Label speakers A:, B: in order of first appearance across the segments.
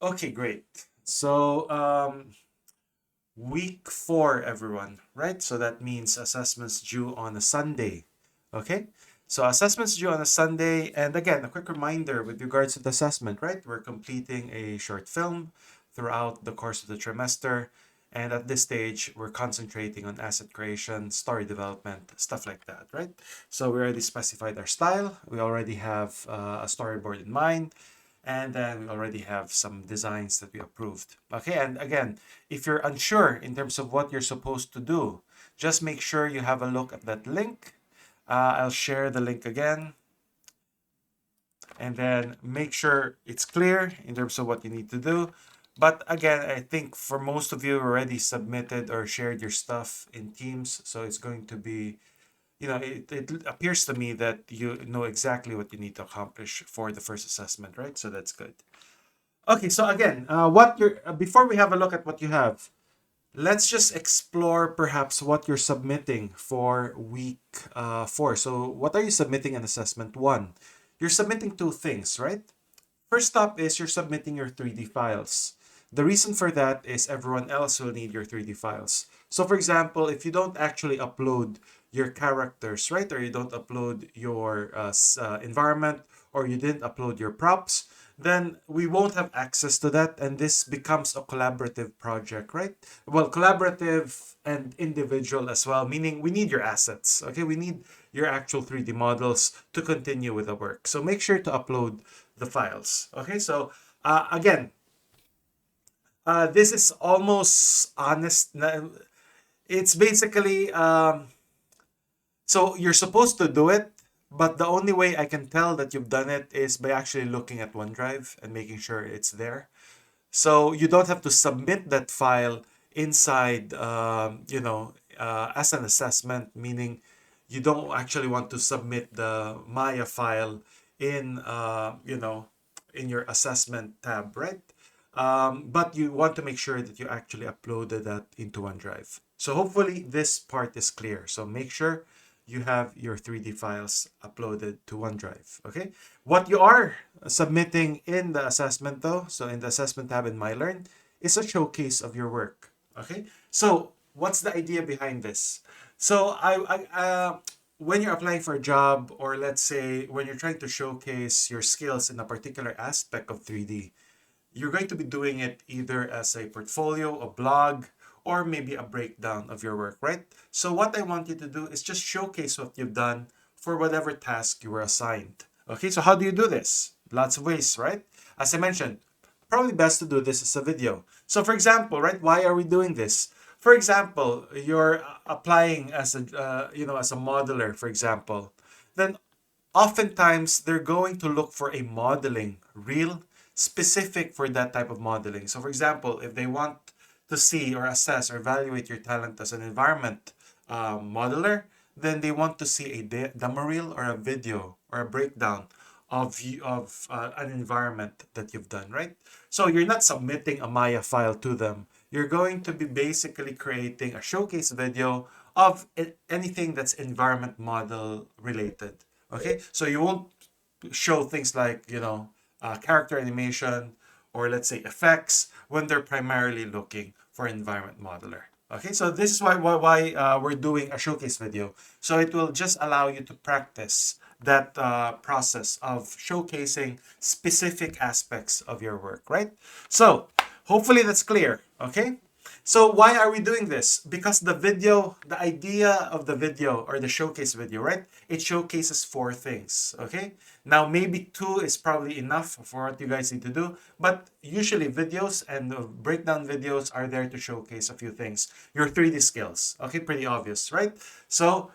A: Okay, great. So, week four, everyone, right? So that means assessments due on a Sunday. Okay? So assessments due on a Sunday. And again, a quick reminder with regards to the assessment, right? We're completing a short film throughout the course of the trimester. And at this stage, we're concentrating on asset creation, story development, stuff like that, right? So we already specified our style. We already have a storyboard in mind. And then we already have some designs that we approved. Okay, and again, if you're unsure in terms of what you're supposed to do, just make sure you have a look at that link. I'll share the link again, and then make sure it's clear in terms of what you need to do. But again, I think for most of you already submitted or shared your stuff in Teams, so it's going to be, it appears to me that you know exactly what you need to accomplish for the first assessment, right? So that's good. Okay, so again, what you're before we have a look at what you have, let's just explore perhaps what you're submitting for week four. So, what are you submitting in assessment one? You're submitting two things, right? First up is you're submitting your 3D files. The reason for that is everyone else will need your 3D files. So, for example, if you don't actually upload your characters, right, or you don't upload your environment, or you didn't upload your props, then we won't have access to that, and this becomes a collaborative project, right? Well, collaborative and individual as well, meaning we need your assets, okay? We need your actual 3D models to continue with the work. So make sure to upload the files, okay? So again, this is almost honest. It's basically, so you're supposed to do it, but the only way I can tell that you've done it is by actually looking at OneDrive and making sure it's there. So you don't have to submit that file inside, as an assessment, meaning you don't actually want to submit the Maya file in, in your assessment tab, right? But you want to make sure that you actually uploaded that into OneDrive. So hopefully this part is clear. So make sure you have your 3D files uploaded to OneDrive. Okay. What you are submitting in the assessment though, so in the assessment tab in MyLearn, is a showcase of your work. Okay. So what's the idea behind this? So when you're applying for a job, or let's say when you're trying to showcase your skills in a particular aspect of 3D, you're going to be doing it either as a portfolio, a blog, or maybe a breakdown of your work, right? So what I want you to do is just showcase what you've done for whatever task you were assigned. Okay, so how do you do this? Lots of ways, right? As I mentioned, probably best to do this as a video. So for example, right, why are we doing this? For example, you're applying as as a modeler, for example. Then oftentimes they're going to look for a modeling reel specific for that type of modeling. So, for example, if they want to see or assess or evaluate your talent as an environment modeler, then they want to see a demo reel or a video or a breakdown of an environment that you've done, right? So you're not submitting a Maya file to them. You're going to be basically creating a showcase video of anything that's environment model related. Okay, so you won't show things like character animation or let's say effects when they're primarily looking for environment modeler. Okay, so this is why we're doing a showcase video. So it will just allow you to practice that process of showcasing specific aspects of your work, right? So hopefully that's clear. Okay. So why are we doing this? Because the idea of the video or the showcase video, right? It showcases four things, okay? Now, maybe two is probably enough for what you guys need to do, but usually videos and breakdown videos are there to showcase a few things. Your 3D skills, okay? Pretty obvious, right? So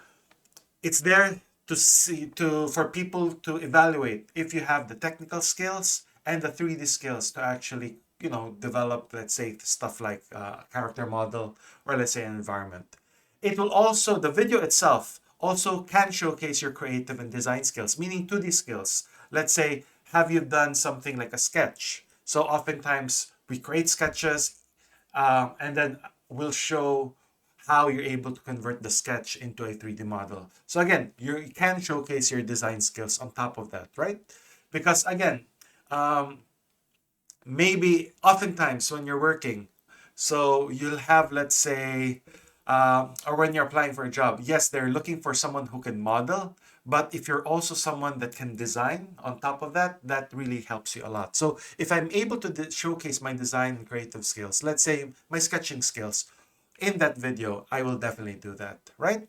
A: it's there to see for people to evaluate if you have the technical skills and the 3D skills to actually develop, let's say, stuff like character model or let's say an environment. It will also, the video itself also can showcase your creative and design skills, meaning 2D skills. Let's say, have you done something like a sketch? So oftentimes we create sketches, and then we'll show how you're able to convert the sketch into a 3D model. So again, you can showcase your design skills on top of that, right? Because again, um, maybe oftentimes when you're working, so you'll have, let's say, or when you're applying for a job, yes, they're looking for someone who can model, but if you're also someone that can design on top of that, that really helps you a lot. So if I'm able to showcase my design and creative skills, let's say my sketching skills in that video, I will definitely do that, right?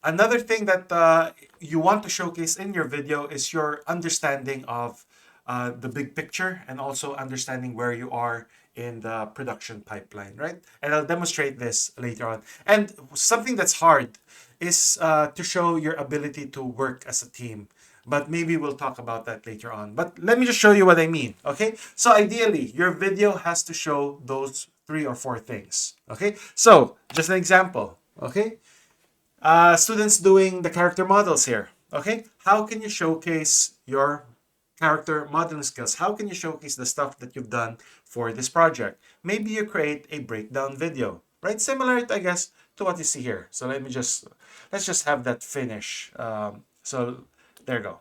A: Another thing that you want to showcase in your video is your understanding of the big picture and also understanding where you are in the production pipeline, right? And I'll demonstrate this later on. And something that's hard is to show your ability to work as a team. But maybe we'll talk about that later on. But let me just show you what I mean, okay? So ideally, your video has to show those 3 or 4 things, okay? So just an example, okay? Students doing the character models here. Okay, how can you showcase your character modeling skills? How can you showcase the stuff that you've done for this project? Maybe you create a breakdown video, right? Similar, I guess, to what you see here. So let's just have that finish. So there you go.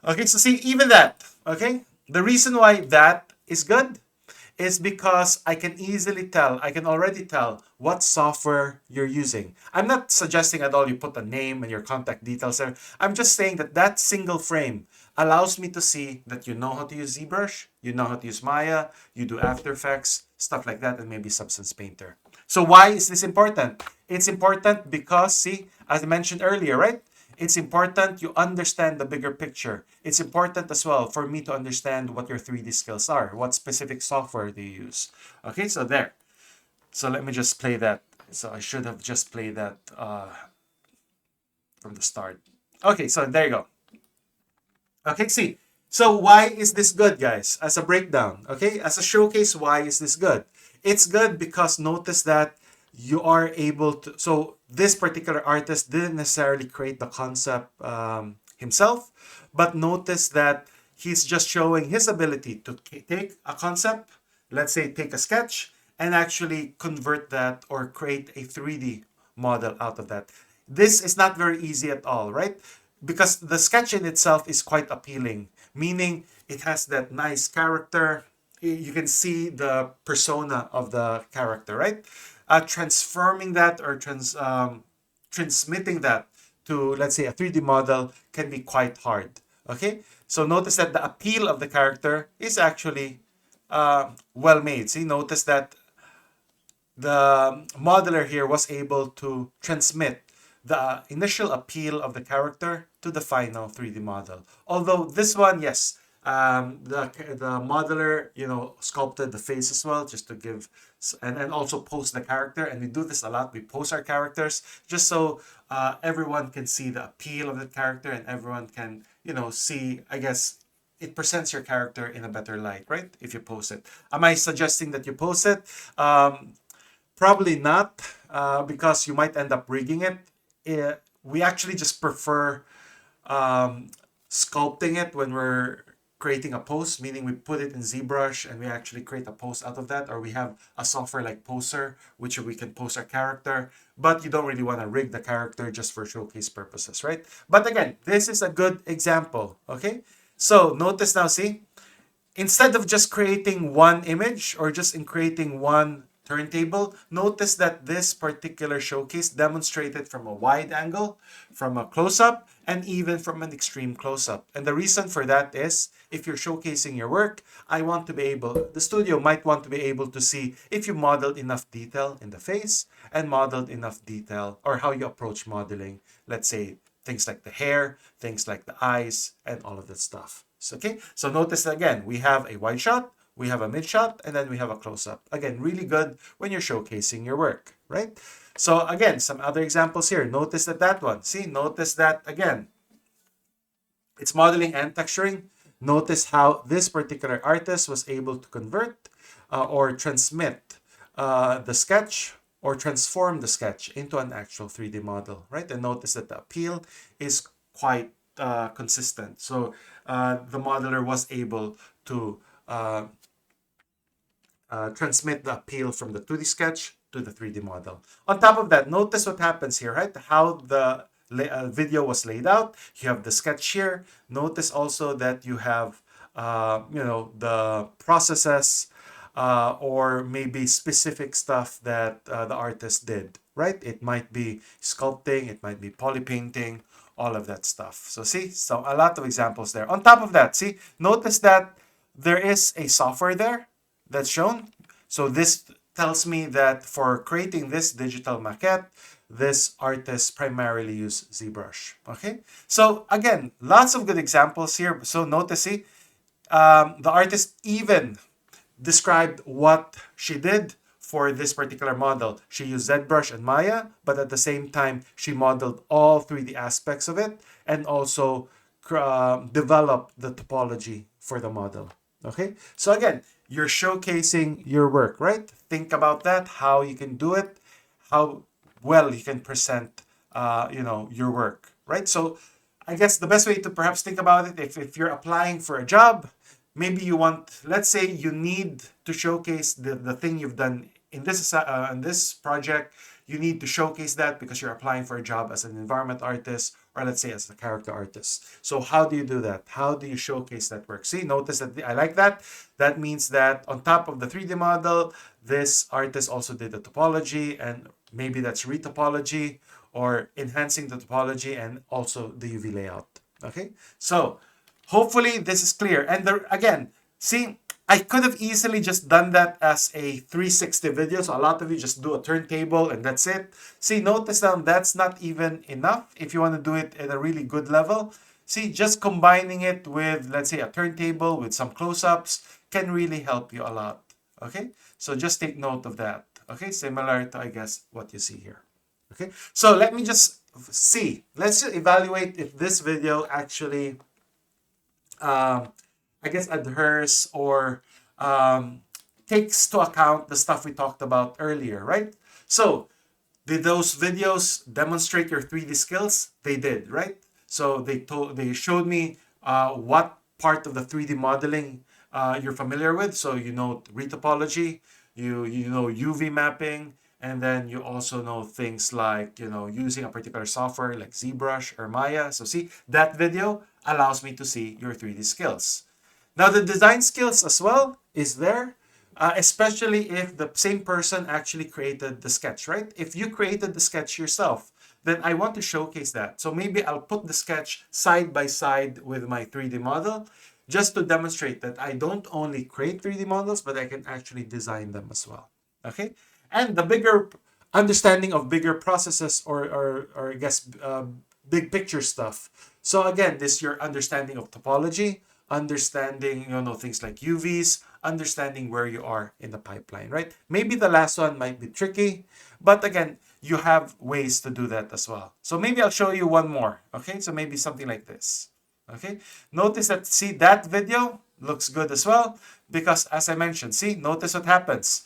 A: Okay, so see, even that, okay? The reason why that is good is because I can easily tell, I can already tell what software you're using. I'm not suggesting at all you put a name and your contact details there. I'm just saying that that single frame allows me to see that you know how to use ZBrush, you know how to use Maya, you do After Effects, stuff like that, and maybe Substance Painter. So why is this important? It's important because, see, as I mentioned earlier, right? It's important you understand the bigger picture. It's important as well for me to understand what your 3D skills are, what specific software do you use. Okay, so there. So let me just play that. So I should have just played that from the start. Okay, so there you go. Okay, see. So why is this good, guys? As a breakdown, okay? As a showcase, why is this good? It's good because notice that you are able to, so this particular artist didn't necessarily create the concept himself, but notice that he's just showing his ability to take a concept, let's say take a sketch, and actually convert that or create a 3D model out of that. This is not very easy at all, right? Because the sketch in itself is quite appealing, meaning it has that nice character. You can see the persona of the character, right? Transforming that or transmitting that to, let's say, a 3D model can be quite hard. Okay, so notice that the appeal of the character is actually well made. See, notice that the modeler here was able to transmit the initial appeal of the character to the final 3D model. Although this one, yes, the modeler, you know, sculpted the face as well, just to give, and also pose the character. And we do this a lot. We pose our characters just so everyone can see the appeal of the character and everyone can, you know, see, I guess, it presents your character in a better light, right? If you post it. Am I suggesting that you post it? Probably not, because you might end up rigging it. We actually just prefer sculpting it when we're creating a post, meaning we put it in ZBrush and we actually create a post out of that, or we have a software like Poser, which we can post our character, but you don't really want to rig the character just for showcase purposes, right? But again, this is a good example, okay? So notice now, see, instead of just creating one image or just in creating one turntable, notice that this particular showcase demonstrated from a wide angle, from a close-up, and even from an extreme close-up. And the reason for that is, if you're showcasing your work, the studio might want to be able to see if you modeled enough detail in the face and modeled enough detail, or how you approach modeling, let's say, things like the hair, things like the eyes, and all of that stuff. So, okay, so notice again, we have a wide shot, we have a mid shot, and then we have a close-up. Again, really good when you're showcasing your work, right? So again, some other examples here. Notice that one. See, notice that again. It's modeling and texturing. Notice how this particular artist was able to convert or transmit the sketch or transform the sketch into an actual 3D model, right? And notice that the appeal is quite consistent. So the modeler was able to transmit the appeal from the 2D sketch to the 3D model. On top of that, notice what happens here, right? How the video was laid out. You have the sketch here. Notice also that you have the processes, or maybe specific stuff that the artist did, right? It might be sculpting, it might be poly painting, all of that stuff. So see, so a lot of examples there. On top of that, see, notice that there is a software there that's shown. So this tells me that for creating this digital maquette, this artist primarily used ZBrush. Okay, so again, lots of good examples here. So notice, see, the artist even described what she did for this particular model. She used ZBrush and Maya, but at the same time, she modeled all 3D aspects of it and also developed the topology for the model. Okay, so again, you're showcasing your work, right? Think about that, how you can do it, how well you can present, your work, right? So I guess the best way to perhaps think about it, if you're applying for a job, maybe you want, let's say you need to showcase the thing you've done in this project. You need to showcase that because you're applying for a job as an environment artist, or let's say as a character artist. So how do you do that? How do you showcase that work? See, notice that I like that. That means that on top of the 3D model, this artist also did the topology, and maybe that's retopology or enhancing the topology and also the UV layout. Okay, so hopefully this is clear. And again, see, I could have easily just done that as a 360 video. So a lot of you just do a turntable and that's it. See, notice now that's not even enough if you want to do it at a really good level. See, just combining it with, let's say, a turntable with some close-ups can really help you a lot. Okay, so just take note of that. Okay, similar to, I guess, what you see here. Okay, so let me just see. Let's just evaluate if this video actually I guess, adheres or takes to account the stuff we talked about earlier, right? So, did those videos demonstrate your 3D skills? They did, right? So they showed me what part of the 3D modeling you're familiar with. So you know retopology, you know UV mapping, and then you also know things like using a particular software like ZBrush or Maya. So see, that video allows me to see your 3D skills. Now the design skills as well is there, especially if the same person actually created the sketch, right? If you created the sketch yourself, then I want to showcase that. So maybe I'll put the sketch side by side with my 3D model just to demonstrate that I don't only create 3D models, but I can actually design them as well. Okay? And the bigger understanding of bigger processes or I guess big picture stuff. So again, this is your understanding of topology, understanding things like UVs, understanding where you are in the pipeline, right? Maybe the last one might be tricky, but again, you have ways to do that as well. So maybe I'll show you one more. Okay, so maybe something like this. Okay, notice that, see, that video looks good as well because, as I mentioned, see, notice what happens.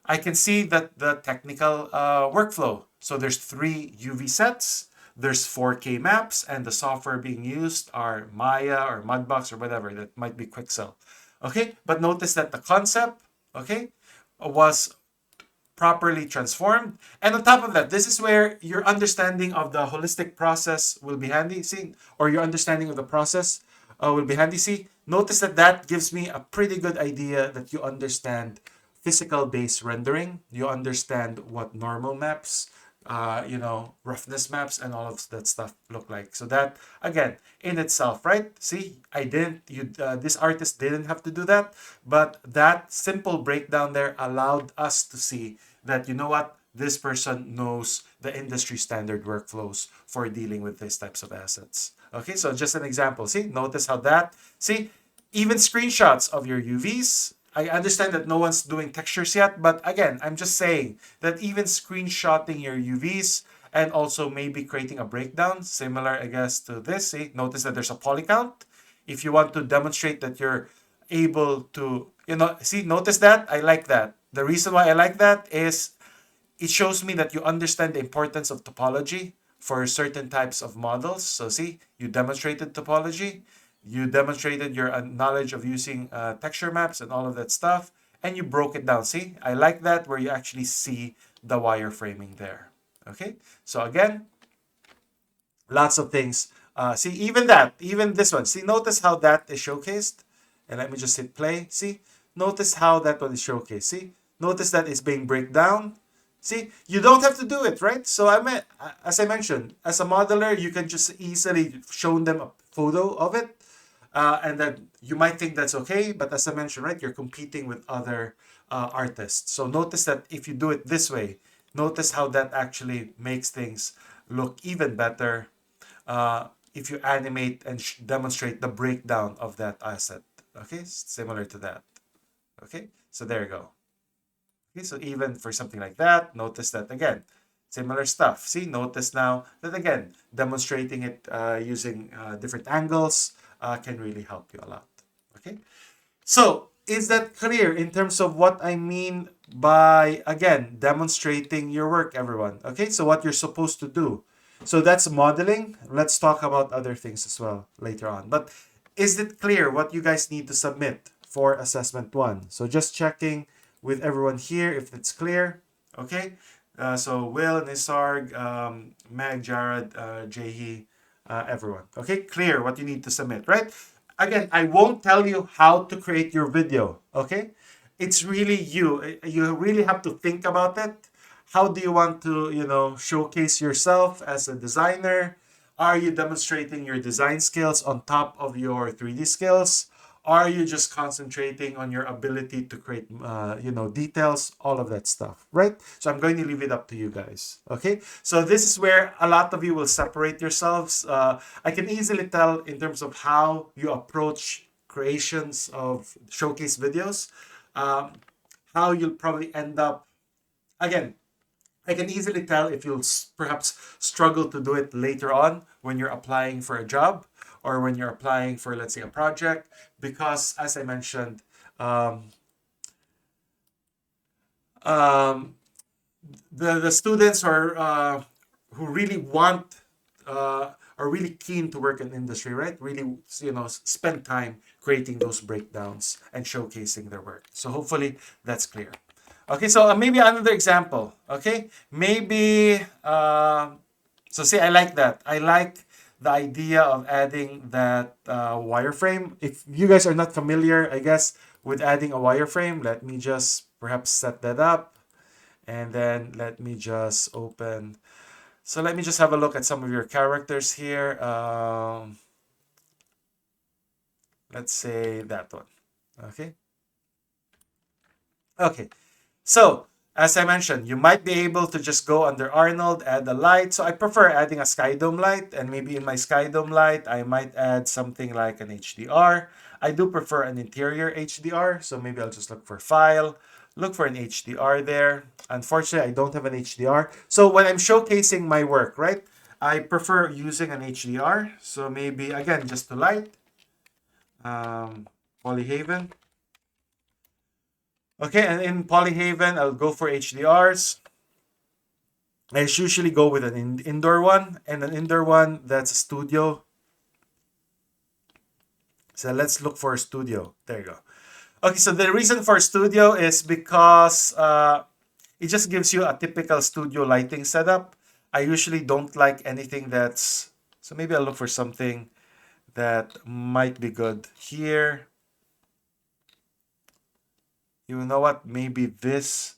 A: I can see that the technical workflow. So there's 3 UV sets, there's 4K maps, and the software being used are Maya or Mudbox or whatever. That might be Quixel. Okay, but notice that the concept, okay, was properly transformed. And on top of that, this is where your understanding of the holistic process will be handy. See, or your understanding of the process will be handy. See, notice that that gives me a pretty good idea that you understand physical base rendering. You understand what normal maps, roughness maps and all of that stuff look like. So that, again, in itself, right? See, this artist didn't have to do that, but that simple breakdown there allowed us to see that, this person knows the industry standard workflows for dealing with these types of assets. Okay, so just an example. See, notice how see, even screenshots of your UVs. I understand that no one's doing textures yet, but again, I'm just saying that even screenshotting your UVs and also maybe creating a breakdown, similar, I guess, to this. See, notice that there's a poly count. If you want to demonstrate that you're able to, see, notice that? I like that. The reason why I like that is it shows me that you understand the importance of topology for certain types of models. So see, you demonstrated topology. You demonstrated your knowledge of using texture maps and all of that stuff, and you broke it down. See, I like that where you actually see the wireframing there. Okay, so again, lots of things. See, even this one. See, notice how that is showcased. And let me just hit play. See? Notice how that one is showcased. See? Notice that it's being break down. See? You don't have to do it, right? So as I mentioned, as a modeler, you can just easily show them a photo of it. And then you might think that's okay, but as I mentioned, right, you're competing with other artists. So notice that if you do it this way, notice how that actually makes things look even better if you animate and demonstrate the breakdown of that asset. Okay, similar to that. Okay, so there you go. Okay, so even for something like that, notice that again, similar stuff. See, notice now that again, demonstrating it using different angles can really help you a lot. Okay, so is that clear in terms of what I mean by, again, demonstrating your work, everyone? Okay, so what you're supposed to do. So that's modeling. Let's talk about other things as well later on. But is it clear what you guys need to submit for assessment one? So just checking with everyone here if it's clear. Okay, so Will, Nisarg, Meg, Jared, Jahi, everyone. Okay, clear what you need to submit, right? Again, I won't tell you how to create your video, okay? It's really you. You really have to think about it. How do you want to, showcase yourself as a designer? Are you demonstrating your design skills on top of your 3D skills? Are you just concentrating on your ability to create, details, all of that stuff, right? So I'm going to leave it up to you guys, okay? So this is where a lot of you will separate yourselves. I can easily tell in terms of how you approach creations of showcase videos, um, how you'll probably end up, again, I can easily tell if you'll perhaps struggle to do it later on when you're applying for a job or when you're applying for, let's say, a project, because as I mentioned, um, um, the students who really want are really keen to work in industry, right? Really, spend time creating those breakdowns and showcasing their work. So hopefully that's clear. Okay, so maybe another example. Okay, maybe so see, I like that. I like the idea of adding that wireframe. If you guys are not familiar, I guess, with adding a wireframe, let me just perhaps set that up. And then let me just open. So let me just have a look at some of your characters here. Let's say that one. Okay. Okay. So, as I mentioned, you might be able to just go under Arnold, add a light. So I prefer adding a sky dome light, and maybe in my sky dome light, I might add something like an HDR. I do prefer an interior HDR, so maybe I'll just look for file, look for an HDR there. Unfortunately, I don't have an HDR. So when I'm showcasing my work, right, I prefer using an HDR. So maybe, again, just to light, Polyhaven. Okay, and in Polyhaven, I'll go for HDRs. I usually go with an indoor one, and an indoor one that's a studio. So let's look for a studio. There you go. Okay, so the reason for studio is because it just gives you a typical studio lighting setup. I usually don't like anything that's... So maybe I'll look for something that might be good here. You know what? Maybe this.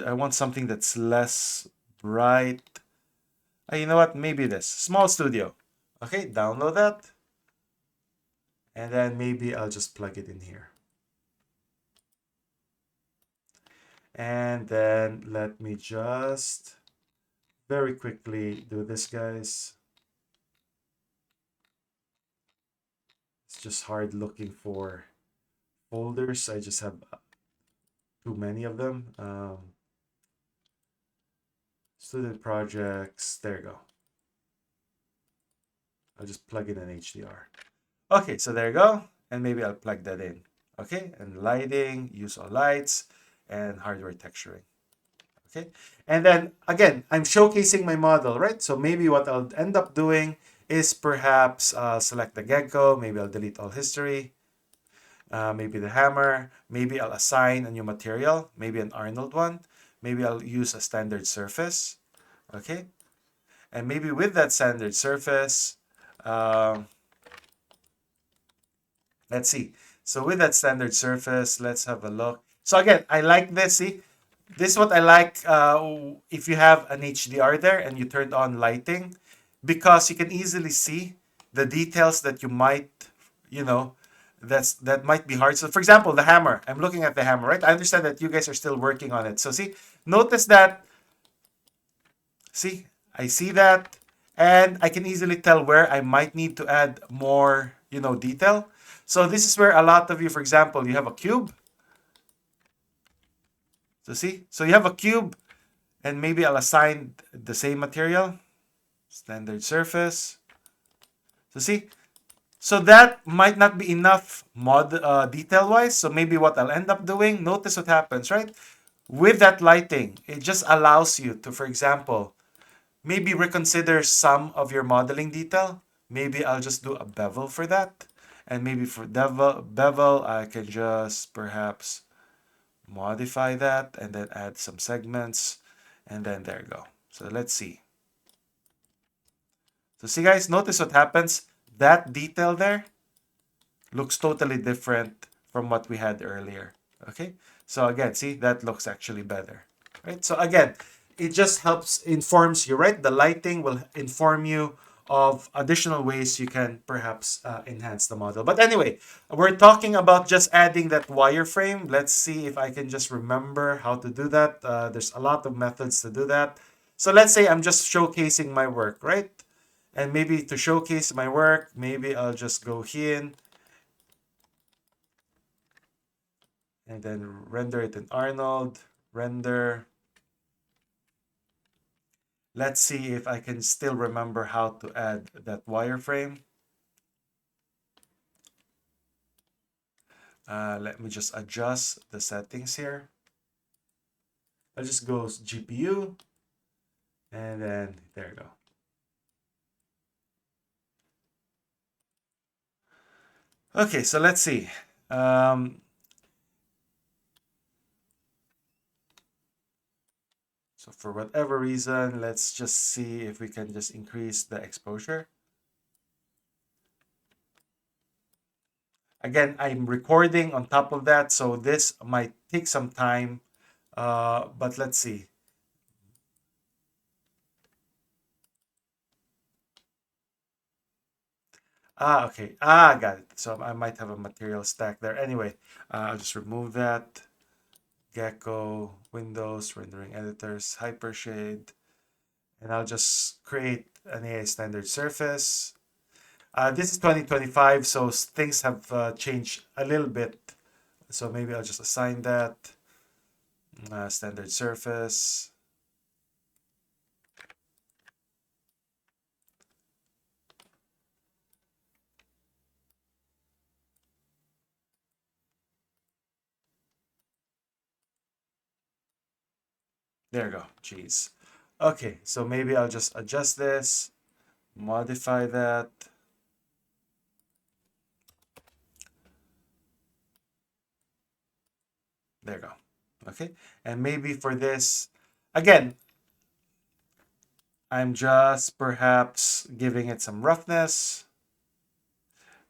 A: I want something that's less bright. You know what? Maybe this. Small studio. Okay, download that. And then maybe I'll just plug it in here. And then let me just very quickly do this, guys. It's just hard looking for folders. I just have too many of them. Student projects. There you go. I'll just plug in an HDR. Okay, so there you go. And maybe I'll plug that in. Okay, and lighting, use all lights, and hardware texturing. Okay, and then again, I'm showcasing my model, right? So maybe what I'll end up doing is perhaps select the gecko. Maybe I'll delete all history. Maybe the hammer. Maybe I'll assign a new material. Maybe an Arnold one. Maybe I'll use a standard surface. Okay, and maybe with that standard surface, Let's see. So with that standard surface, let's have a look. So again, I like this. See, this is what I like if you have an HDR there and you turned on lighting, because you can easily see the details that you might, you know, that might be hard. So for example, the hammer. I'm looking at the hammer, right? I understand that you guys are still working on it. So see, notice that, see, I see that, and I can easily tell where I might need to add more, detail. So this is where a lot of you, for example, you have a cube. So see, so you have a cube, and maybe I'll assign the same material, standard surface. So see, so that might not be enough detail wise. So maybe what I'll end up doing, notice what happens, right? With that lighting, it just allows you to, for example, maybe reconsider some of your modeling detail. Maybe I'll just do a bevel for that. And maybe for bevel, I can just perhaps modify that and then add some segments. And then there you go. So let's see. So see guys, notice what happens. That detail there looks totally different from what we had earlier. Okay, so again, see, that looks actually better, right? So again, it just helps, informs you, right? The lighting will inform you of additional ways you can perhaps enhance the model. But anyway, we're talking about just adding that wireframe. Let's see if I can just remember how to do that. There's a lot of methods to do that. So let's say I'm just showcasing my work, right? And maybe to showcase my work, maybe I'll just go here and then render it in Arnold, render. Let's see if I can still remember how to add that wireframe. Let me just adjust the settings here. I'll just go GPU, and then there you go. Okay, so let's see. So for whatever reason, let's just see if we can just increase the exposure. Again, I'm recording on top of that, so this might take some time, but let's see. Okay. Got it. So I might have a material stack there. Anyway, I'll just remove that. Gecko, Windows, rendering editors, Hypershade, and I'll just create an AI standard surface. This is 2025, so things have changed a little bit. So maybe I'll just assign that standard surface. There you go. Jeez. Okay, so maybe I'll just adjust this, modify that. There you go. Okay, and maybe for this, again, I'm just perhaps giving it some roughness.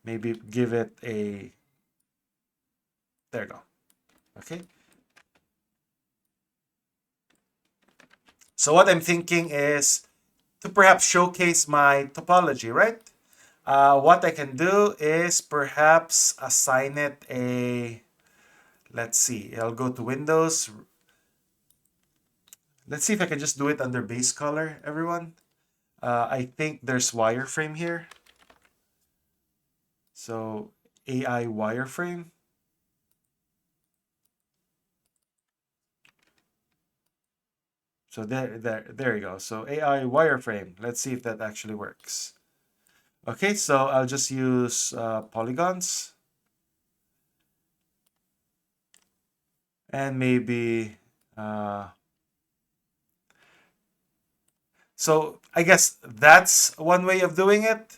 A: Maybe give it a, there you go. Okay. So what I'm thinking is to perhaps showcase my topology, right? What I can do is perhaps assign it a, let's see, I'll go to Windows. Let's see if I can just do it under base color, everyone. I think there's wireframe here. So AI wireframe. So there you go. So AI wireframe. Let's see if that actually works. Okay, so I'll just use polygons. And maybe, so I guess that's one way of doing it.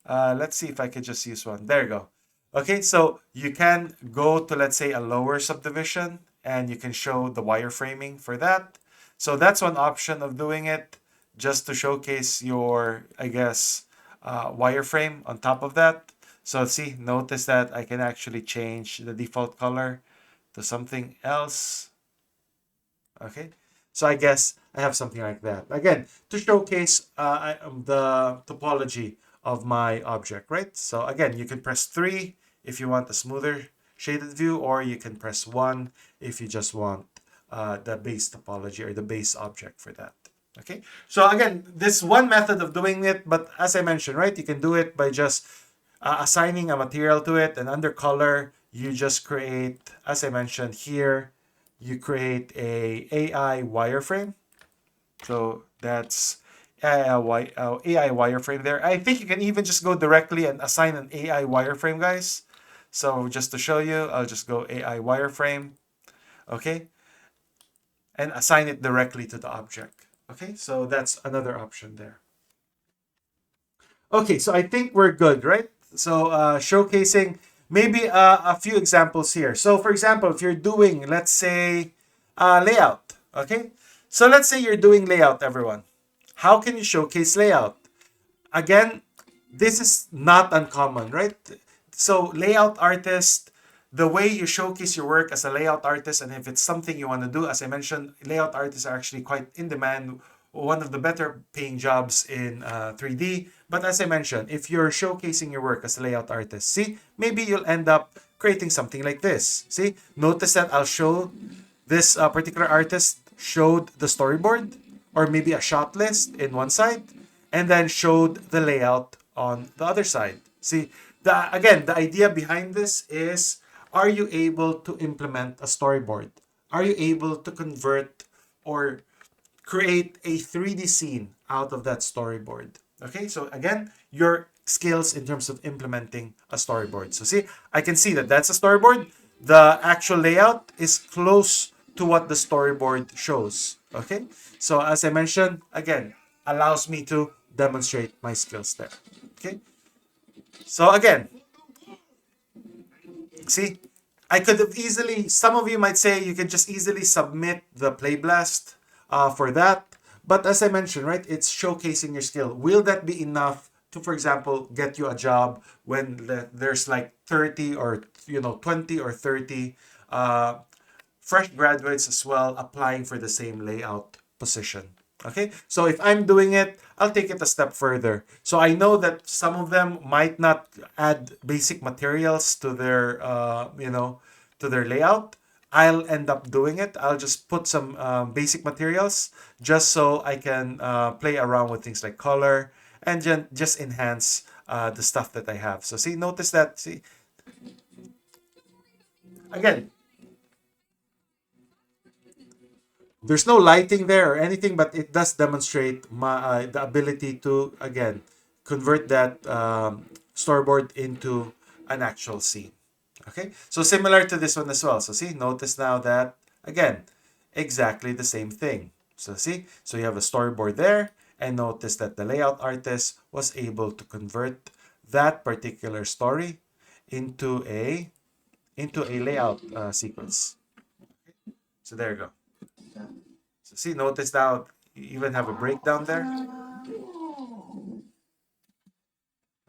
A: Let's see if I can just use one. There you go. Okay, so you can go to, let's say, a lower subdivision, and you can show the wireframing for that. So that's one option of doing it, just to showcase your, I guess, wireframe on top of that. So see, notice that I can actually change the default color to something else. Okay, so I guess I have something like that. Again, to showcase the topology of my object, right? So again, you can press 3 if you want a smoother shaded view, or you can press 1 if you just want the base topology or the base object for that. Okay, so again, this one method of doing it, but as I mentioned, right, you can do it by just assigning a material to it, and under color, you just create, as I mentioned here, you create a AI wireframe. So that's AI wireframe there. I think you can even just go directly and assign an AI wireframe, guys. So just to show you, I'll just go AI wireframe, okay, and assign it directly to the object. Okay, so that's another option there. Okay, so I think we're good, right? So showcasing maybe a few examples here. So for example, if you're doing, let's say, layout, okay? So let's say you're doing layout, everyone. How can you showcase layout? Again, this is not uncommon, right? So layout artist, the way you showcase your work as a layout artist, and if it's something you want to do, as I mentioned, layout artists are actually quite in demand, one of the better paying jobs in 3D. But as I mentioned, if you're showcasing your work as a layout artist, see, maybe you'll end up creating something like this. See, notice that I'll show this particular artist showed the storyboard or maybe a shot list in one side, and then showed the layout on the other side. See, again, the idea behind this is, are you able to implement a storyboard? Are you able to convert or create a 3D scene out of that storyboard? Okay, so again, your skills in terms of implementing a storyboard. So see, I can see that that's a storyboard. The actual layout is close to what the storyboard shows. Okay, so as I mentioned, again, allows me to demonstrate my skills there. Okay, so again, see, I could have easily, some of you might say you can just easily submit the play blast for that. But as I mentioned, right, it's showcasing your skill. Will that be enough to, for example, get you a job when there's like 30 or 20 or 30 fresh graduates as well applying for the same layout position? Okay, so if I'm doing it, I'll take it a step further. So I know that some of them might not add basic materials to their, to their layout. I'll end up doing it. I'll just put some basic materials just so I can play around with things like color and just enhance the stuff that I have. So see, notice that. See, again, there's no lighting there or anything, but it does demonstrate the ability to, again, convert that storyboard into an actual scene. Okay, so similar to this one as well. So see, notice now that, again, exactly the same thing. So see, so you have a storyboard there, and notice that the layout artist was able to convert that particular story into a layout sequence. So there you go. So see, notice now you even have a breakdown there.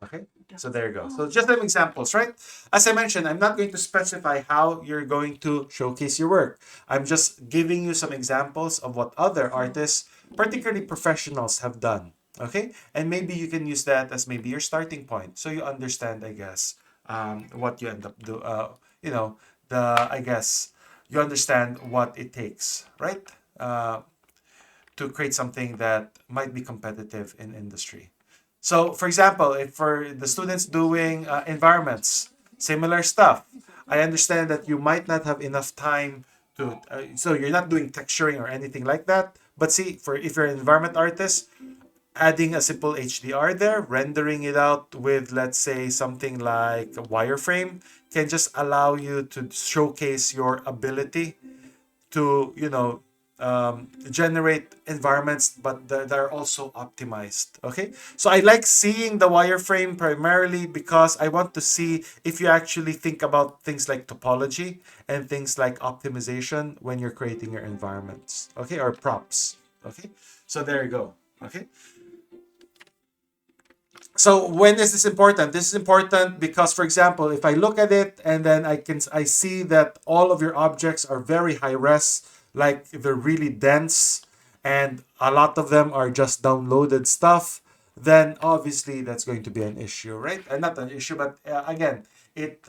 A: Okay, so there you go. So just some examples, right? As I mentioned, I'm not going to specify how you're going to showcase your work. I'm just giving you some examples of what other artists, particularly professionals, have done. Okay, and maybe you can use that as maybe your starting point, so you understand, I guess, what you end up do. I guess you understand what it takes, right? To create something that might be competitive in industry. So, for example, if for the students doing environments, similar stuff, I understand that you might not have enough time to, so you're not doing texturing or anything like that. But see, for if you're an environment artist, adding a simple HDR there, rendering it out with, let's say, something like a wireframe, can just allow you to showcase your ability to generate environments, but they're also optimized. Okay, so I like seeing the wireframe primarily because I want to see if you actually think about things like topology and things like optimization when you're creating your environments, okay, or props. Okay, so there you go. Okay, So when is this important? This is important because, for example, if I look at it and then I see that all of your objects are very high res, like they're really dense, and a lot of them are just downloaded stuff, then obviously that's going to be an issue, right? And not an issue, but again, it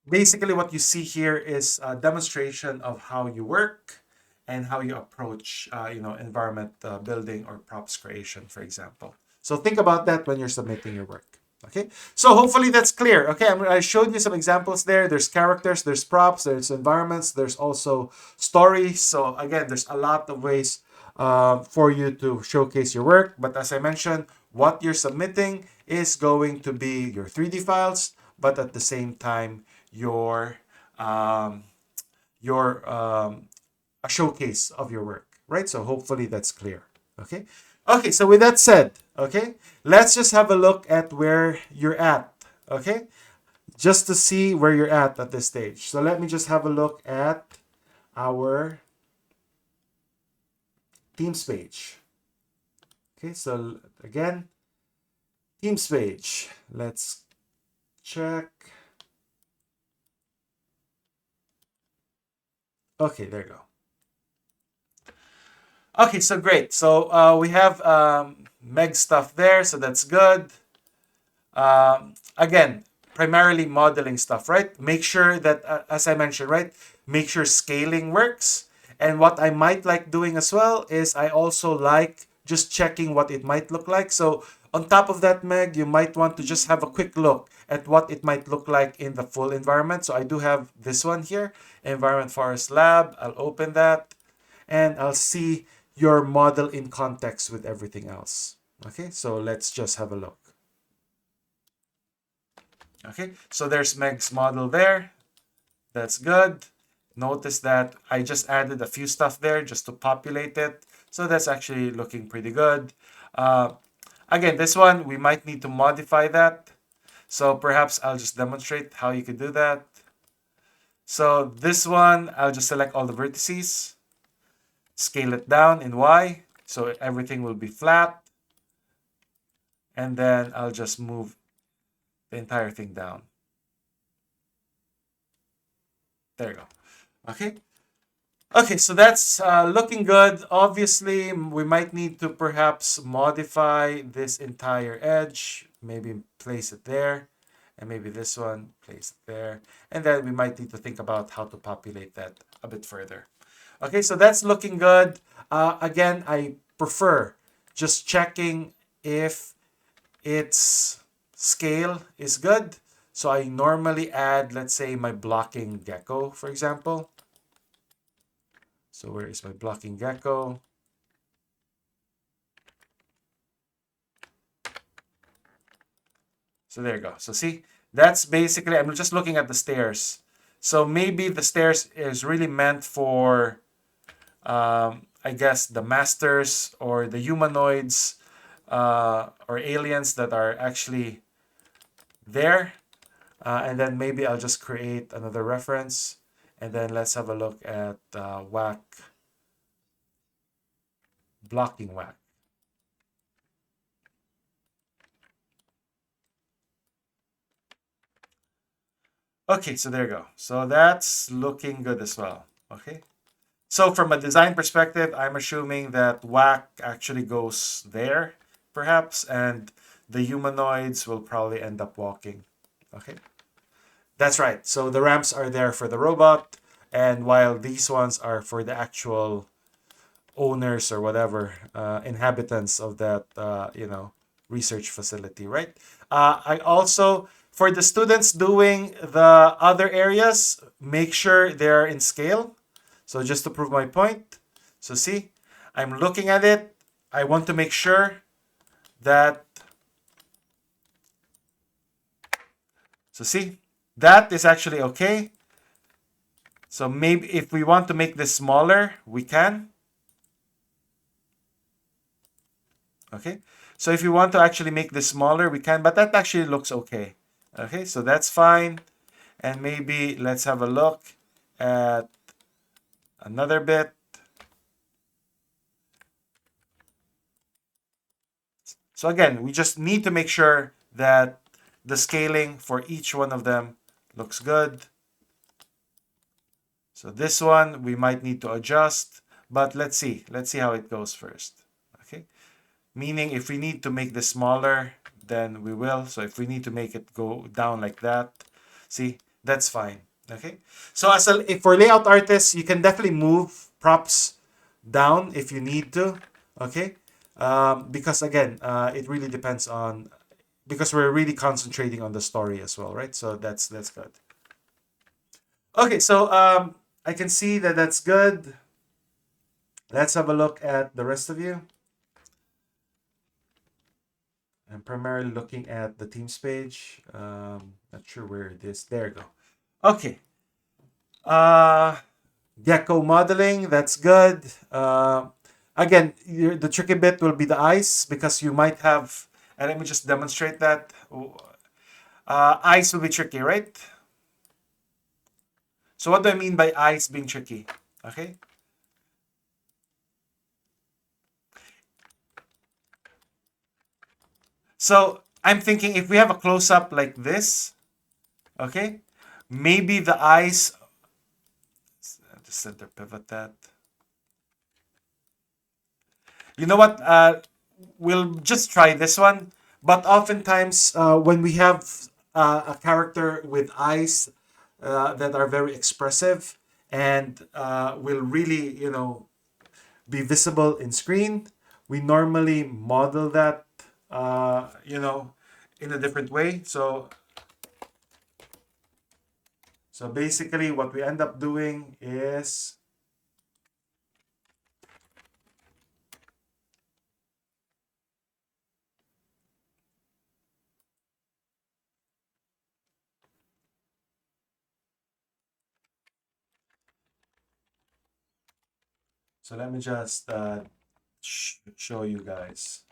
A: basically what you see here is a demonstration of how you work and how you approach environment building or props creation, for example. So think about that when you're submitting your work. Okay, so hopefully that's clear. Okay, I showed you some examples there. There's characters, there's props, there's environments, there's also stories. So again, there's a lot of ways for you to showcase your work. But as I mentioned, what you're submitting is going to be your 3D files, but at the same time, your um, your a showcase of your work, right? So hopefully that's clear. Okay. Okay. So with that said, okay, let's just have a look at where you're at. Okay, just to see where you're at this stage. So let me just have a look at our Teams page. Okay. So again, Teams page. Let's check. Okay, there you go. Okay, so great. So we have Meg stuff there, so that's good. Again, primarily modeling stuff, right? Make sure that, as I mentioned, right, make sure scaling works. And what I might like doing as well is I also like just checking what it might look like. So on top of that, Meg, you might want to just have a quick look at what it might look like in the full environment. So I do have this one here, Environment Forest Lab. I'll open that and I'll see your model in context with everything else. Okay, so let's just have a look. Okay, so there's Meg's model there. That's good. Notice that I just added a few stuff there just to populate it. So that's actually looking pretty good. Uh, Again, this one, we might need to modify that. So perhaps I'll just demonstrate how you could do that. So this one, I'll just select all the vertices, scale it down in Y, so everything will be flat. And then I'll just move the entire thing down. There you go. Okay. Okay, so that's looking good. Obviously, we might need to perhaps modify this entire edge. Maybe place it there. And maybe this one, place it there. And then we might need to think about how to populate that a bit further. Okay, so that's looking good. Again, I prefer just checking if its scale is good. So I normally add, let's say, my blocking gecko, for example. So where is my blocking gecko? So there you go. So see, that's basically, I'm just looking at the stairs. So maybe the stairs is really meant for, I guess, the masters or the humanoids or aliens that are actually there. And then maybe I'll just create another reference. And then let's have a look at whack, blocking whack. Okay, so there you go. So that's looking good as well. Okay. So from a design perspective, I'm assuming that whack actually goes there, perhaps, and the humanoids will probably end up walking. Okay. That's right. So the ramps are there for the robot, and while these ones are for the actual owners or whatever, inhabitants of that, research facility, right? I also, for the students doing the other areas, make sure they're in scale. So just to prove my point, so see, I'm looking at it. I want to make sure that, so see, that is actually okay. So maybe if we want to make this smaller, we can. Okay, so if you want to actually make this smaller, we can, but that actually looks okay. Okay, so that's fine. And maybe let's have a look at another bit. So again, we just need to make sure that the scaling for each one of them looks good. So this one we might need to adjust, but let's see. Let's see how it goes first. Okay. Meaning if we need to make this smaller, then we will. So if we need to make it go down like that, see, that's fine. Okay. So if for layout artists, you can definitely move props down if you need to. Okay. Because again, it really depends on, because we're really concentrating on the story as well, right? So that's good. Okay, so I can see that that's good. Let's have a look at the rest of you. I'm primarily looking at the Teams page. Not sure where it is. There you go. Okay. Uh, Gecko modeling, that's good. Again, the tricky bit will be the eyes, because you might have, and let me just demonstrate that. Eyes will be tricky, right? So what do I mean by eyes being tricky? Okay. So I'm thinking if we have a close up like this, okay, maybe the eyes, just center pivot that. You know what? We'll just try this one. But oftentimes, when we have a character with eyes that are very expressive and will really, be visible in screen, we normally model that, in a different way. So basically, what we end up doing is, so let me just show you guys.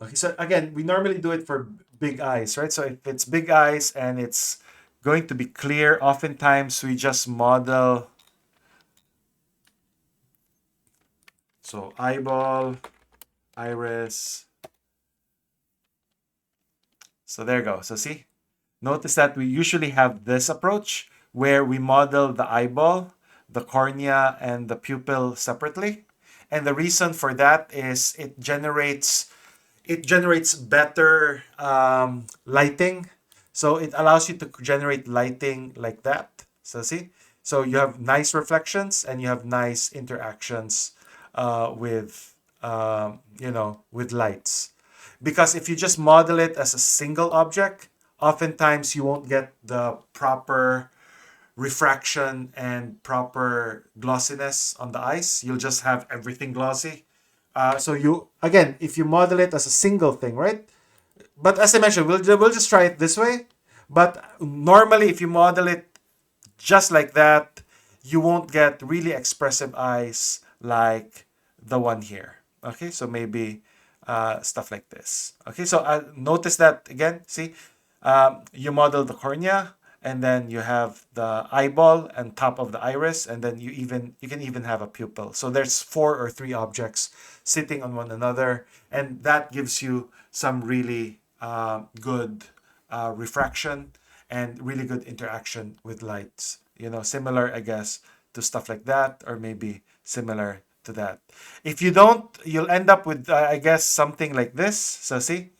A: Okay, so again, we normally do it for big eyes, right? So if it's big eyes and it's going to be clear, oftentimes we just model. So eyeball, iris. So there you go. So see, notice that we usually have this approach where we model the eyeball, the cornea, and the pupil separately. And the reason for that is it generates better lighting. So it allows you to generate lighting like that. So see, so you have nice reflections and you have nice interactions with lights. Because if you just model it as a single object, oftentimes you won't get the proper refraction and proper glossiness on the eyes. You'll just have everything glossy. So you, again, if you model it as a single thing, right? But as I mentioned, we'll just try it this way. But normally, if you model it just like that, you won't get really expressive eyes like the one here. Okay, so maybe stuff like this. Okay, so notice that again. See, you model the cornea, and then you have the eyeball and top of the iris, and then you can even have a pupil. So there's 4 or 3 objects sitting on one another, and that gives you some really good refraction and really good interaction with lights. Similar, I guess, to stuff like that, or maybe similar to that. If you don't, you'll end up with, I guess, something like this. So see,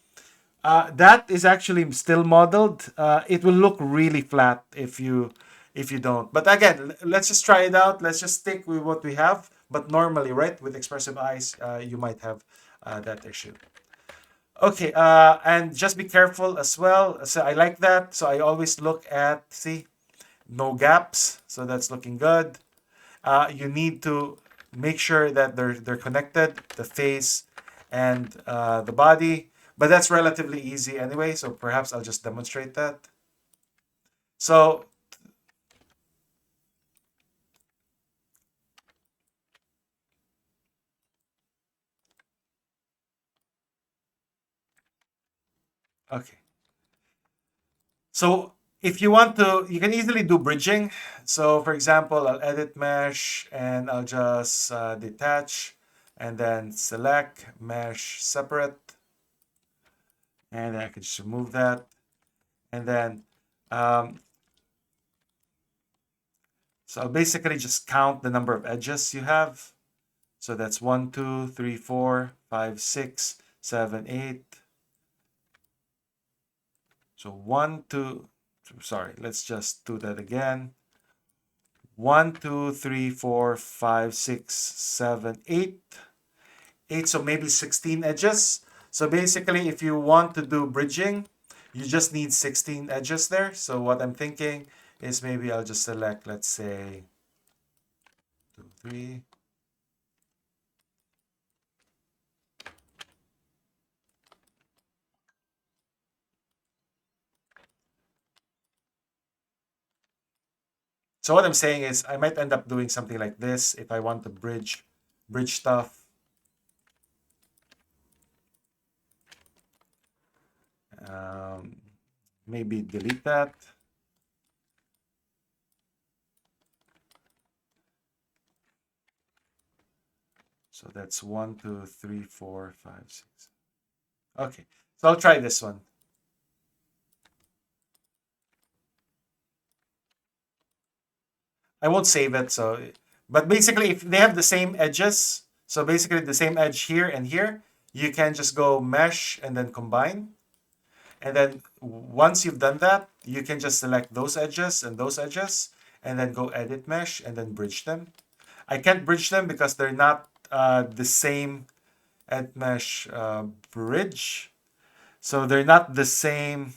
A: that is actually still modeled. It will look really flat if you don't. But again, let's just try it out. Let's just stick with what we have. But normally, right, with expressive eyes, you might have that issue. Okay, and just be careful as well. So I like that. So I always look at, see, no gaps. So that's looking good. You need to make sure that they're connected, the face and the body. But that's relatively easy anyway. So perhaps I'll just demonstrate that. So, okay. So if you want to, you can easily do bridging. So for example, I'll edit mesh and I'll just detach. and then select mesh separate, and I can just remove that, and then so I'll basically just count the number of edges you have. So that's 1, 2, 3, 4, 5, 6, 7, 8. So 1, 2, sorry, let's just do that again. 1, 2, 3, 4, 5, 6, 7, 8. 8, so maybe 16 edges. So basically, if you want to do bridging, you just need 16 edges there. So what I'm thinking is maybe I'll just select, let's say, 2, 3. So what I'm saying is I might end up doing something like this if I want to bridge stuff. Um, maybe delete that. So that's 1, 2, 3, 4, 5, 6. Okay, so I'll try this one. I won't save it. So, but basically, if they have the same edges, so basically the same edge here and here, you can just go mesh and then combine. And then once you've done that, you can just select those edges, and then go edit mesh and then bridge them. I can't bridge them because they're not the same edit mesh bridge. So they're not the same.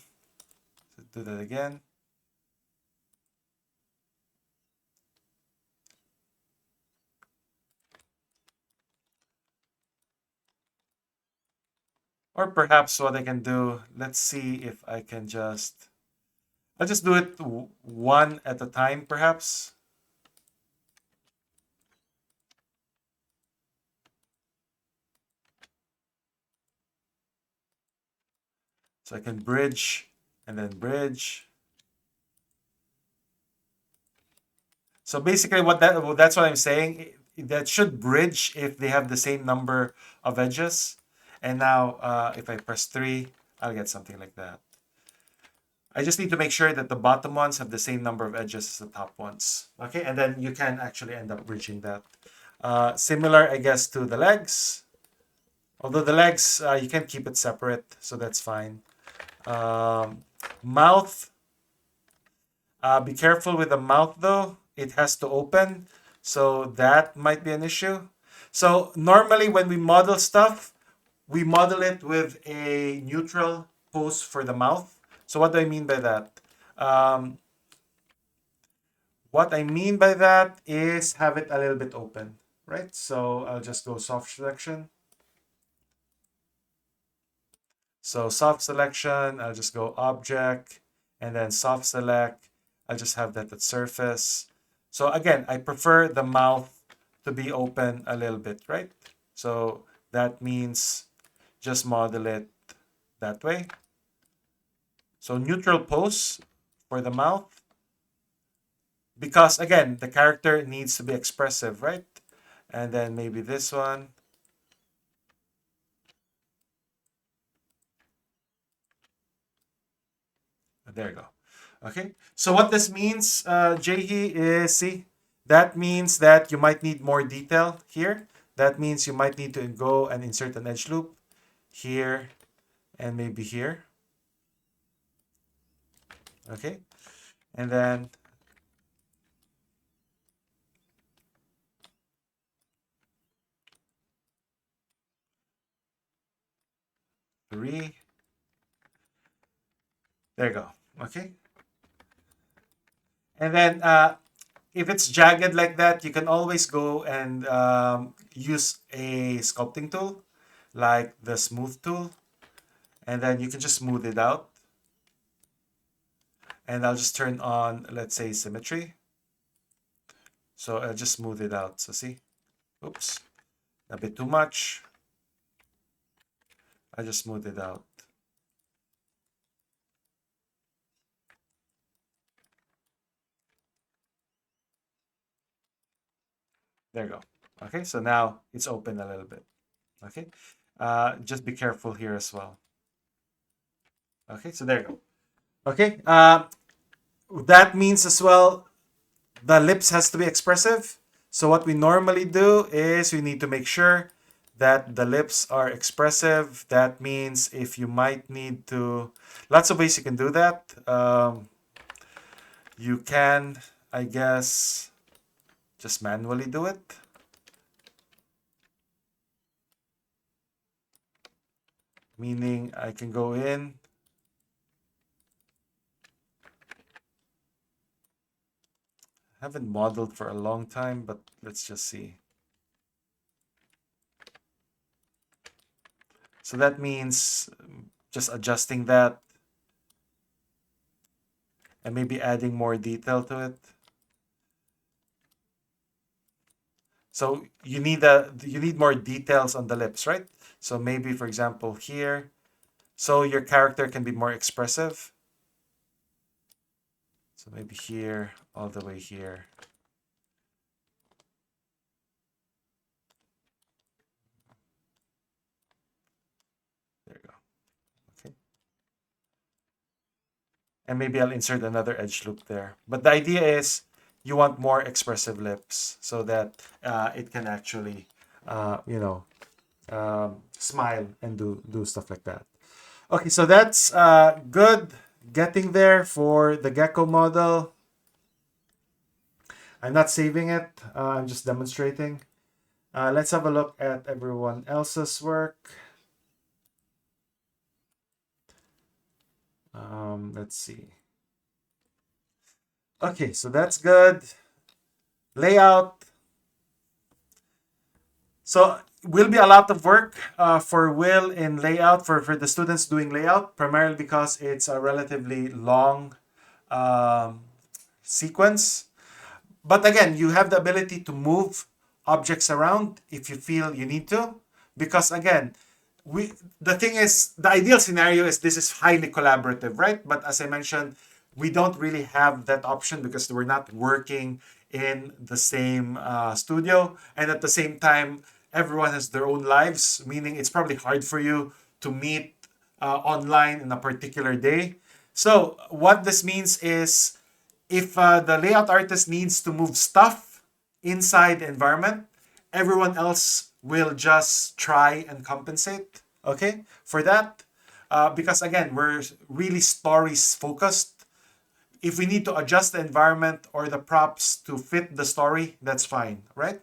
A: Do that again. Or perhaps what I can do, let's see if I can just, I'll just do it one at a time, perhaps. So I can bridge and then bridge. So basically that's what I'm saying. That should bridge if they have the same number of edges. And now if I press 3, I'll get something like that. I just need to make sure that the bottom ones have the same number of edges as the top ones. Okay, and then you can actually end up bridging that. Similar, I guess, to the legs. Although the legs, you can keep it separate, so that's fine. Um, Mouth, be careful with the mouth though. It has to open, so that might be an issue. So normally when we model stuff, we model it with a neutral pose for the mouth. So what do I mean by that? Um, what I mean by that is have it a little bit open, right? So I'll just go soft selection. So soft selection, I'll just go object and then soft select. I'll just have that at surface. So again, I prefer the mouth to be open a little bit, right? So that means just model it that way. So neutral pose for the mouth. Because again, the character needs to be expressive, right? And then maybe this one. There you go. Okay. So what this means, Jehi, is see, that means that you might need more detail here. That means you might need to go and insert an edge loop here and maybe here. Okay. And then three. There you go. Okay. And then if it's jagged like that, you can always go and use a sculpting tool like the smooth tool. And then you can just smooth it out. And I'll just turn on, let's say, symmetry. So I'll just smooth it out. So see, oops, a bit too much. I just smooth it out. There you go. Okay, so now it's open a little bit. Okay, just be careful here as well. Okay, so there you go. Okay, that means as well the lips has to be expressive. So what we normally do is we need to make sure that the lips are expressive. That means if you might need to, lots of ways you can do that. You can, I guess, just manually do it. Meaning I can go in. I haven't modeled for a long time, but let's just see. So that means just adjusting that and maybe adding more detail to it. So you need more details on the lips, right? So maybe for example here, so your character can be more expressive. So maybe here, all the way here. There you go. Okay. And maybe I'll insert another edge loop there. But the idea is you want more expressive lips so that it can actually, smile and do stuff like that. Okay, so that's good. Getting there for the gecko model. I'm not saving it. I'm just demonstrating. Let's have a look at everyone else's work. Let's see. Okay, so that's good. Layout. So will be a lot of work for Will in layout for the students doing layout, primarily because it's a relatively long sequence. But again, you have the ability to move objects around if you feel you need to, because again, the thing is, the ideal scenario is this is highly collaborative, right? But as I mentioned, we don't really have that option because we're not working in the same studio, and at the same time, everyone has their own lives, meaning it's probably hard for you to meet online in a particular day. So what this means is if the layout artist needs to move stuff inside the environment, everyone else will just try and compensate, okay, for that. Because again, we're really stories focused. If we need to adjust the environment or the props to fit the story, that's fine, right?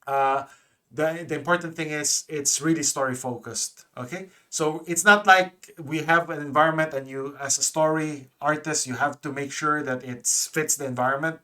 A: Uh, the important thing is it's really story focused. Okay, so it's not like we have an environment and you, as a story artist, you have to make sure that it fits the environment.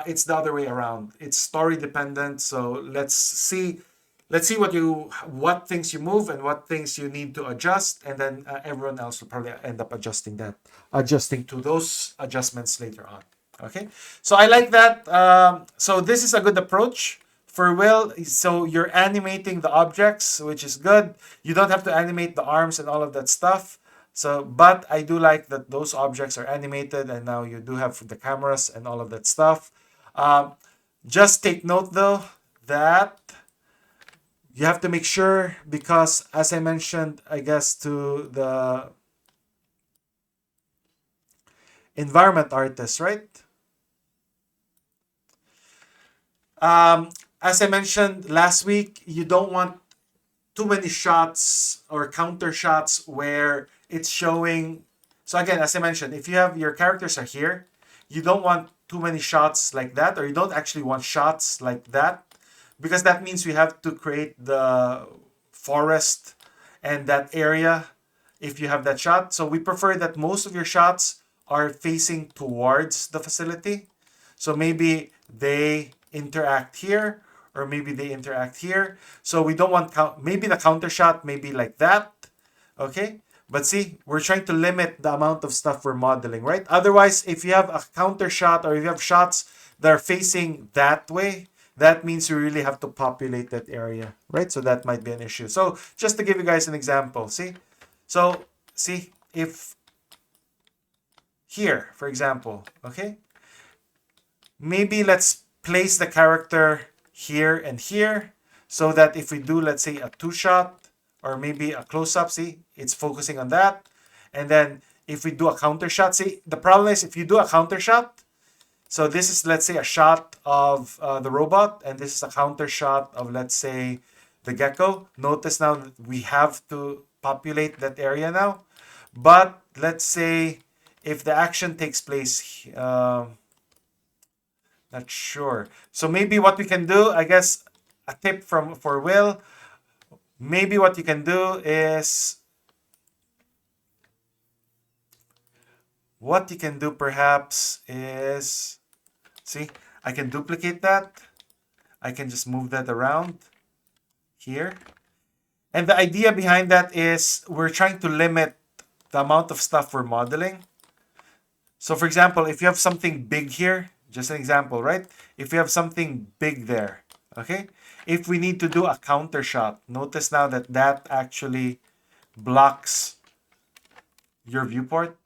A: It's the other way around. It's story dependent. So let's see what things you move and what things you need to adjust, and then everyone else will probably end up adjusting to those adjustments later on. Okay, so I like that. So this is a good approach for Will. So you're animating the objects, which is good. You don't have to animate the arms and all of that stuff. So, but I do like that those objects are animated, and now you do have the cameras and all of that stuff. Um, just take note though that you have to make sure, because as I mentioned, I guess to the environment artist, right? As I mentioned last week, you don't want too many shots or counter shots where it's showing. So again, as I mentioned, if you have your characters are here, you don't want too many shots like that, or you don't actually want shots like that, because that means we have to create the forest and that area if you have that shot. So we prefer that most of your shots are facing towards the facility. So maybe they interact here, or maybe they interact here. So we don't want maybe the counter shot maybe like that. Okay, but see, we're trying to limit the amount of stuff we're modeling, right? Otherwise, if you have a counter shot or if you have shots that are facing that way, that means you really have to populate that area, right? So that might be an issue. So just to give you guys an example, see? So see, if here, for example, okay, maybe let's place the character here and here, so that if we do, let's say, a two-shot or maybe a close-up, see, it's focusing on that. And then if we do a counter shot, see, the problem is if you do a counter shot, so this is, let's say, a shot of the robot, and this is a counter shot of, let's say, the gecko. Notice now that we have to populate that area now. But let's say if the action takes place, not sure. So maybe what we can do, I guess, a tip for Will, maybe what you can do is, what you can do perhaps is, see, I can duplicate that. I can just move that around here. And the idea behind that is we're trying to limit the amount of stuff we're modeling. So for example, if you have something big here, just an example, right? If you have something big there, okay? If we need to do a counter shot, notice now that that actually blocks your viewport.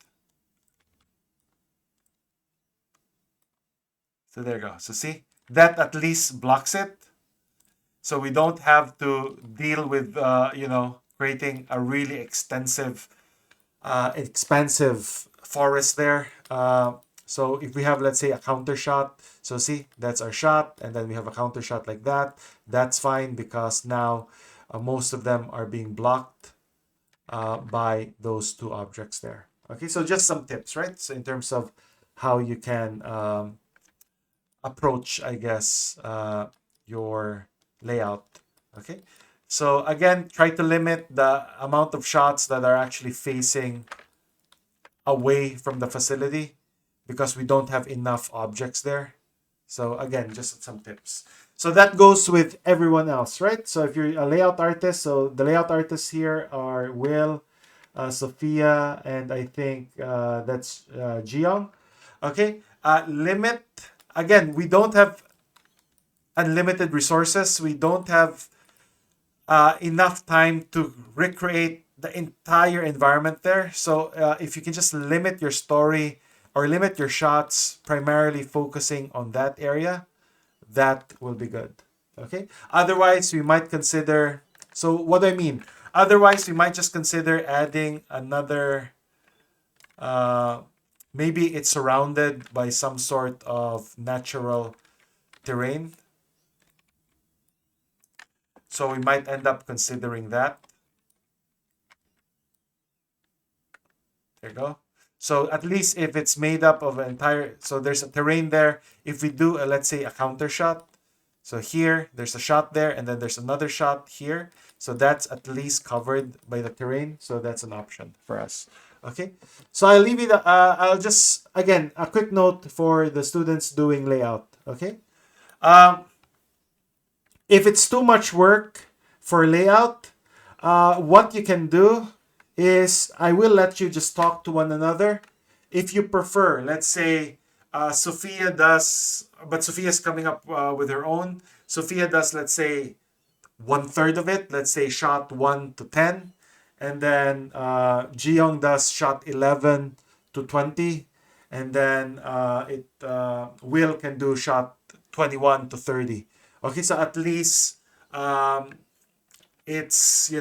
A: So there you go. So see, that at least blocks it. So we don't have to deal with, creating a really extensive, expansive forest there. So if we have, let's say, a counter shot, so see, that's our shot, and then we have a counter shot like that. That's fine because now most of them are being blocked by those two objects there. Okay, so just some tips, right? So in terms of how you can approach, I guess, your layout. Okay, so again, try to limit the amount of shots that are actually facing away from the facility because we don't have enough objects there. So again, just some tips. So that goes with everyone else, right? So if you're a layout artist, so the layout artists here are Will, Sophia, and I think that's Jiyoung. Okay, limit. Again, we don't have unlimited resources. We don't have enough time to recreate the entire environment there. So if you can just limit your story or limit your shots, primarily focusing on that area, that will be good. Okay. Otherwise, we might consider. So what do I mean? Otherwise, we might just consider adding another. Maybe it's surrounded by some sort of natural terrain. So we might end up considering that. There you go. So at least if it's made up of an entire, so there's a terrain there. If we do, let's say, a counter shot. So here, there's a shot there, and then there's another shot here. So that's at least covered by the terrain. So that's an option for us. Okay. So I'll leave it, I'll just, again, a quick note for the students doing layout. Okay. If it's too much work for layout, what you can do is I will let you just talk to one another. If you prefer, let's say Sophia does, but Sophia's coming up with her own. Sophia does, let's say, 1/3 of it. Let's say shot 1 to 10. And then Jiyoung does shot 11 to 20. And then Will can do shot 21 to 30. Okay, so at least it's,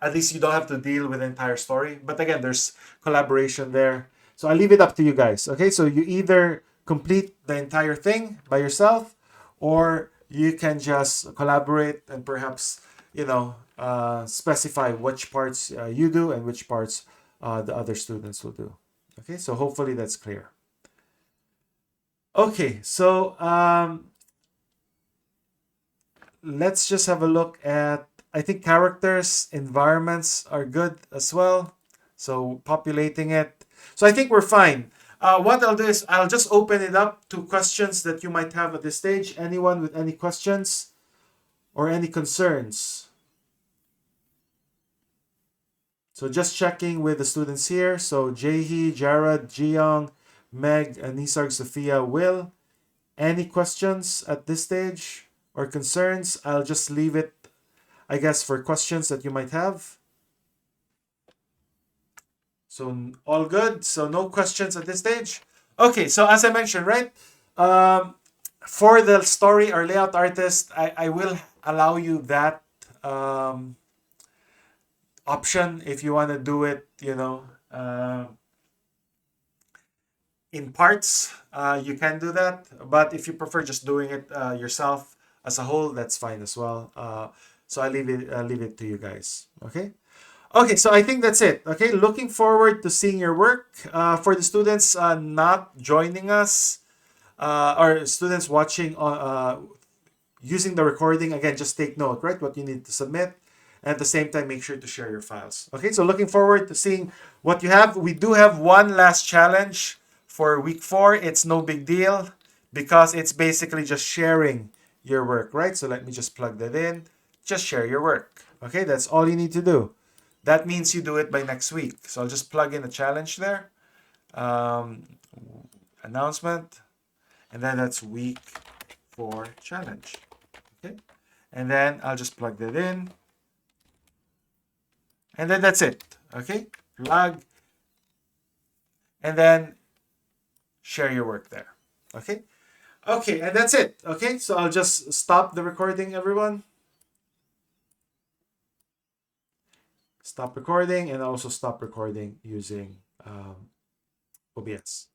A: at least you don't have to deal with the entire story. But again, there's collaboration there. So I leave it up to you guys. Okay, so you either complete the entire thing by yourself, or you can just collaborate and perhaps, specify which parts you do and which parts the other students will do. Okay, so hopefully that's clear. Okay, so let's just have a look at, I think characters, environments are good as well. So populating it. So I think we're fine. What I'll do is I'll just open it up to questions that you might have at this stage. Anyone with any questions or any concerns? So just checking with the students here. So Jaehee, Jared, Jiyoung, Meg, Nisarg, Sophia, Will. Any questions at this stage or concerns? I'll just leave it, I guess, for questions that you might have. So all good. So no questions at this stage. Okay, so as I mentioned, right? For the story or layout artist, I will allow you that um, option if you want to do it, in parts. You can do that, but if you prefer just doing it yourself as a whole, that's fine as well. So I leave it to you guys. Okay. Okay, so I think that's it. Okay, looking forward to seeing your work. For the students not joining us, or students watching on using the recording, again, just take note, right? What you need to submit. And at the same time, make sure to share your files. Okay, so looking forward to seeing what you have. We do have one last challenge for week 4. It's no big deal because it's basically just sharing your work, right? So let me just plug that in. Just share your work. Okay, that's all you need to do. That means you do it by next week. So I'll just plug in a challenge there. Um, Announcement. And then that's week 4 challenge. Okay. And then I'll just plug that in. And then that's it. Okay. Plug. And then share your work there. Okay. Okay. And that's it. Okay. So I'll just stop the recording, everyone. Stop recording and also stop recording using OBS.